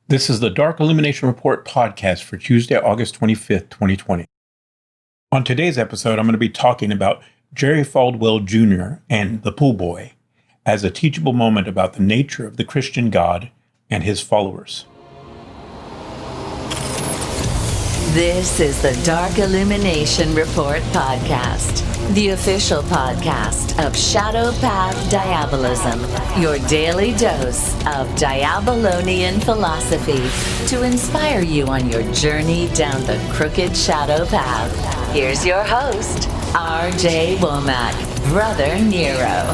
This is the Dark Illumination Report podcast for Tuesday, August 25th, 2020. On today's episode, I'm going to be talking about Jerry Falwell Jr. and the Pool Boy as a teachable moment about the nature of the Christian God and his followers. This is the Dark Illumination Report podcast, the official podcast of Shadow Path Diabolism, your daily dose of Diabolonian philosophy to inspire you on your journey down the crooked shadow path. Here's your host, R.J. Womack, Brother Nero.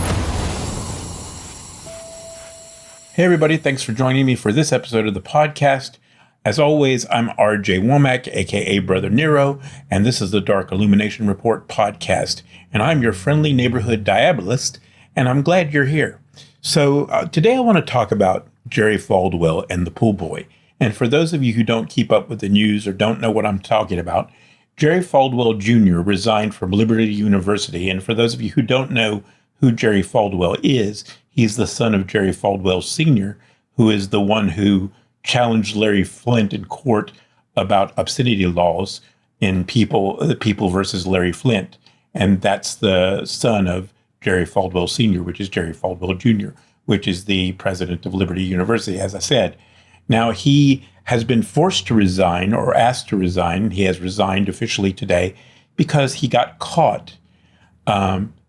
Hey everybody, thanks for joining me for this episode of the podcast. As always, I'm R.J. Womack, aka Brother Nero, and this is the Dark Illumination Report podcast. And I'm your friendly neighborhood diabolist, and I'm glad you're here. So today I want to talk about Jerry Falwell and the Pool Boy. And for those of you who don't keep up with the news or don't know what I'm talking about, Jerry Falwell Jr. resigned from Liberty University. And for those of you who don't know who Jerry Falwell is, he's the son of Jerry Falwell Sr., who is the one who challenged Larry Flynt in court about obscenity laws in People versus Larry Flynt. And that's the son of Jerry Falwell Sr., which is Jerry Falwell Jr., which is the president of Liberty University, as I said. Now, he has been forced to resign or asked to resign. He has resigned officially today because he got caught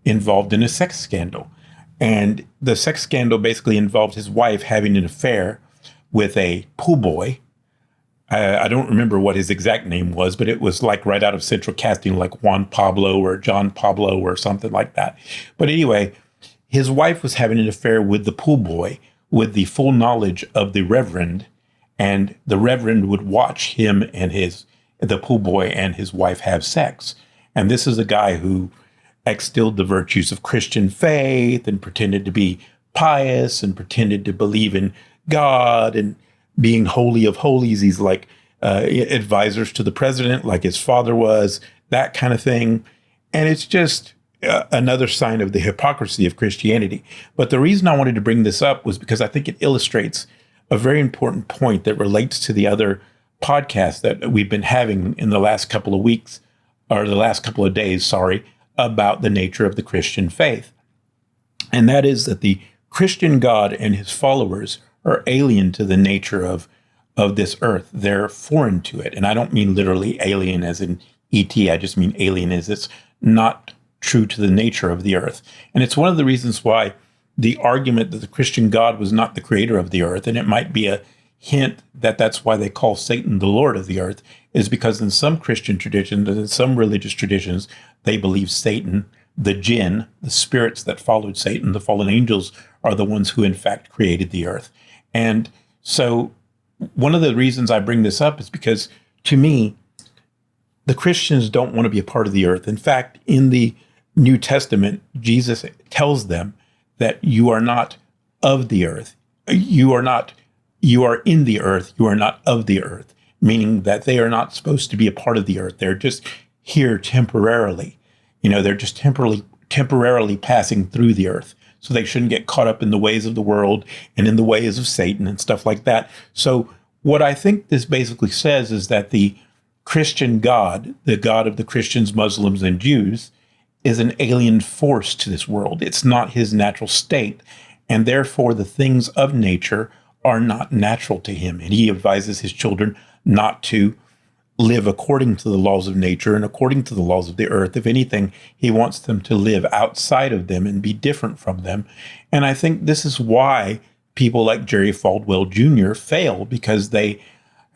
involved in a sex scandal. And the sex scandal basically involved his wife having an affair with a pool boy. I don't remember what his exact name was, but it was like right out of Central Casting, like Juan Pablo or John Pablo or something like that. But anyway, his wife was having an affair with the pool boy with the full knowledge of the Reverend, and the Reverend would watch him and the pool boy and his wife have sex. And this is a guy who extolled the virtues of Christian faith and pretended to be pious and pretended to believe in God and being holy of holies. He's like advisors to the president, like his father was, that kind of thing. And it's just another sign of the hypocrisy of Christianity. But the reason I wanted to bring this up was because I think it illustrates a very important point that relates to the other podcasts that we've been having in the last couple of weeks, or the last couple of days, about the nature of the Christian faith. And that is that the Christian God and his followers are alien to the nature of this earth. They're foreign to it. And I don't mean literally alien as in E.T. I just mean alien as it's not true to the nature of the earth. And it's one of the reasons why the argument that the Christian God was not the creator of the earth, and it might be a hint that that's why they call Satan the Lord of the earth, is because in some Christian traditions and in some religious traditions, they believe Satan, the jinn, the spirits that followed Satan, the fallen angels, are the ones who in fact created the earth. And so one of the reasons I bring this up is because, to me, the Christians don't want to be a part of the earth. In fact, in the New Testament, Jesus tells them that you are not of the earth. You are in the earth. You are not of the earth, meaning that they are not supposed to be a part of the earth. They're just here temporarily. They're just temporarily passing through the earth. So they shouldn't get caught up in the ways of the world and in the ways of Satan and stuff like that. So what I think this basically says is that the Christian God, the God of the Christians, Muslims, and Jews, is an alien force to this world. It's not his natural state. And therefore, the things of nature are not natural to him. And he advises his children not to live according to the laws of nature and according to the laws of the earth. If anything, he wants them to live outside of them and be different from them. And I think this is why people like Jerry Falwell Jr. fail, because they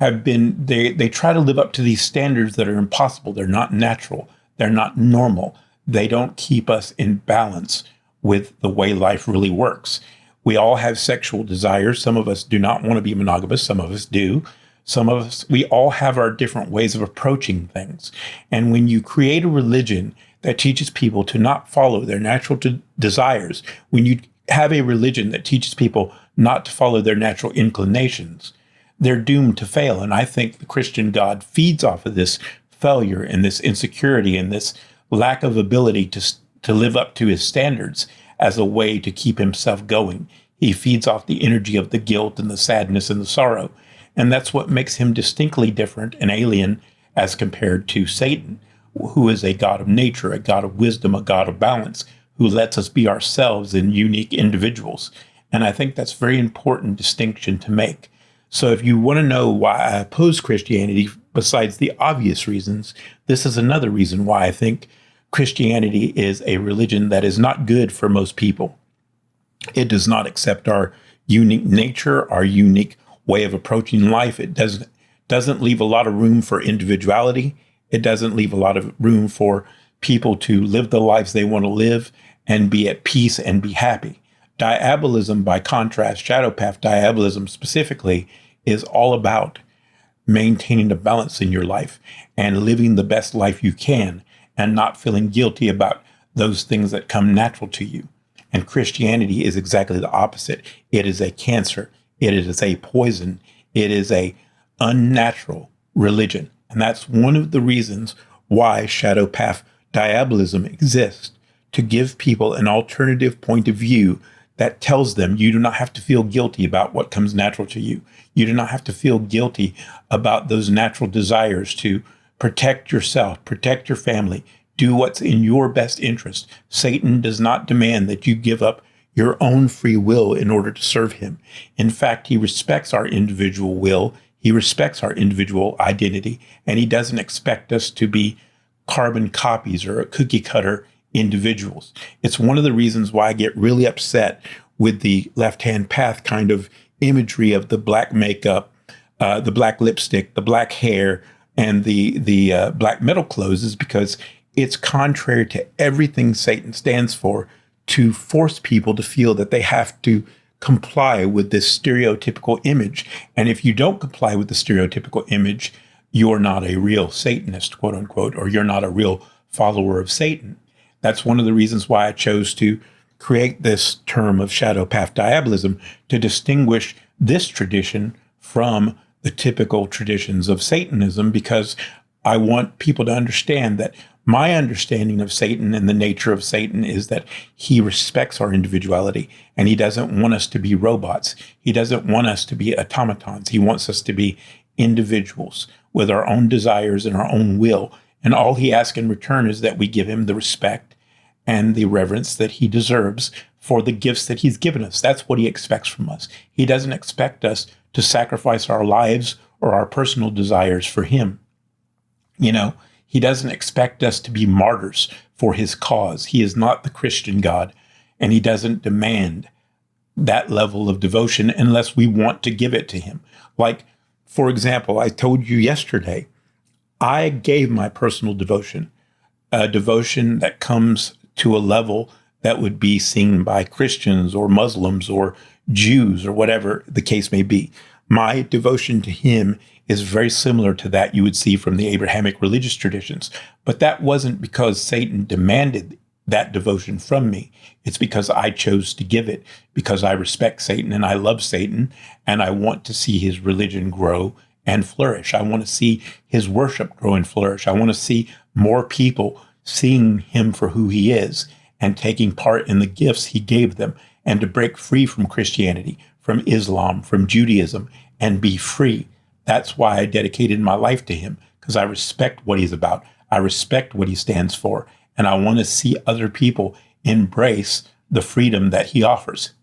try to live up to these standards that are impossible. They're not natural. They're not normal. They don't keep us in balance with the way life really works. We all have sexual desires. Some of us do not want to be monogamous. Some of us do. Some of us, we all have our different ways of approaching things. And when you create a religion that teaches people to not follow their natural desires, when you have a religion that teaches people not to follow their natural inclinations, they're doomed to fail. And I think the Christian God feeds off of this failure and this insecurity and this lack of ability to live up to his standards as a way to keep himself going. He feeds off the energy of the guilt and the sadness and the sorrow. And that's what makes him distinctly different and alien as compared to Satan, who is a God of nature, a God of wisdom, a God of balance, who lets us be ourselves in unique individuals. And I think that's a very important distinction to make. So if you want to know why I oppose Christianity, besides the obvious reasons, this is another reason why I think Christianity is a religion that is not good for most people. It does not accept our unique nature, our unique way of approaching life. It doesn't leave a lot of room for individuality. It doesn't leave a lot of room for people to live the lives they want to live and be at peace and be happy. Diabolism, by contrast, shadow path diabolism specifically, is all about maintaining a balance in your life and living the best life you can and not feeling guilty about those things that come natural to you. And Christianity is exactly the opposite. It is a cancer. It is a poison. It is a unnatural religion. And that's one of the reasons why shadow path diabolism exists, to give people an alternative point of view that tells them you do not have to feel guilty about what comes natural to you. You do not have to feel guilty about those natural desires to protect yourself, protect your family, do what's in your best interest. Satan does not demand that you give up your own free will in order to serve him. In fact, he respects our individual will. He respects our individual identity, and he doesn't expect us to be carbon copies or cookie cutter individuals. It's one of the reasons why I get really upset with the left-hand path kind of imagery of the black makeup, the black lipstick, the black hair, and the black metal clothes, is because it's contrary to everything Satan stands for, to force people to feel that they have to comply with this stereotypical image. And if you don't comply with the stereotypical image, you're not a real Satanist, quote unquote, or you're not a real follower of Satan. That's one of the reasons why I chose to create this term of shadow path diabolism, to distinguish this tradition from the typical traditions of Satanism, because I want people to understand that my understanding of Satan and the nature of Satan is that he respects our individuality, and he doesn't want us to be robots. He doesn't want us to be automatons. He wants us to be individuals with our own desires and our own will. And all he asks in return is that we give him the respect and the reverence that he deserves for the gifts that he's given us. That's what he expects from us. He doesn't expect us to sacrifice our lives or our personal desires for him. You know, he doesn't expect us to be martyrs for his cause. He is not the Christian God, and he doesn't demand that level of devotion unless we want to give it to him. Like, for example, I told you yesterday, I gave my personal devotion, a devotion that comes to a level that would be seen by Christians or Muslims or Jews or whatever the case may be. My devotion to him is very similar to that you would see from the Abrahamic religious traditions. But that wasn't because Satan demanded that devotion from me. It's because I chose to give it, because I respect Satan and I love Satan, and I want to see his religion grow and flourish. I want to see his worship grow and flourish. I want to see more people seeing him for who he is and taking part in the gifts he gave them, and to break free from Christianity, from Islam, from Judaism, and be free. That's why I dedicated my life to him, because I respect what he's about. I respect what he stands for. And I want to see other people embrace the freedom that he offers.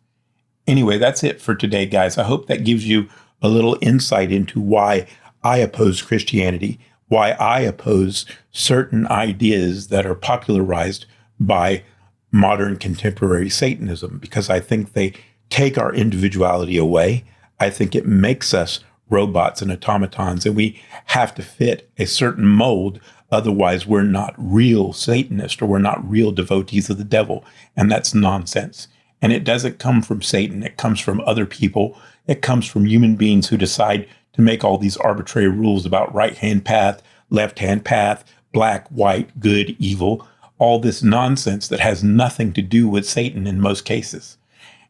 Anyway, that's it for today, guys. I hope that gives you a little insight into why I oppose Christianity, why I oppose certain ideas that are popularized by modern contemporary Satanism, because I think they take our individuality away. I think it makes us robots and automatons, and we have to fit a certain mold. Otherwise, we're not real Satanists, or we're not real devotees of the devil. And that's nonsense. And it doesn't come from Satan. It comes from other people. It comes from human beings who decide to make all these arbitrary rules about right-hand path, left-hand path, black, white, good, evil, all this nonsense that has nothing to do with Satan in most cases.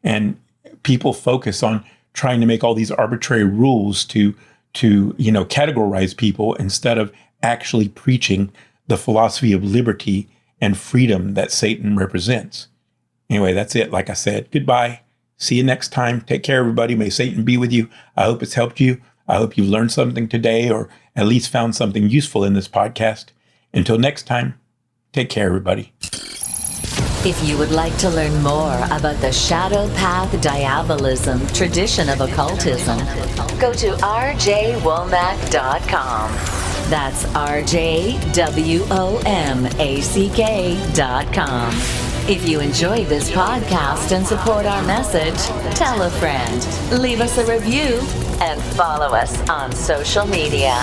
And people focus on trying to make all these arbitrary rules to categorize people, instead of actually preaching the philosophy of liberty and freedom that Satan represents. Anyway, that's it. Like I said, goodbye. See you next time. Take care, everybody. May Satan be with you. I hope it's helped you. I hope you've learned something today, or at least found something useful in this podcast. Until next time, take care, everybody. If you would like to learn more about the Shadow Path Diabolism tradition of occultism, go to rjwomack.com. That's rjwomack.com. If you enjoyed this podcast and support our message, tell a friend, leave us a review, and follow us on social media.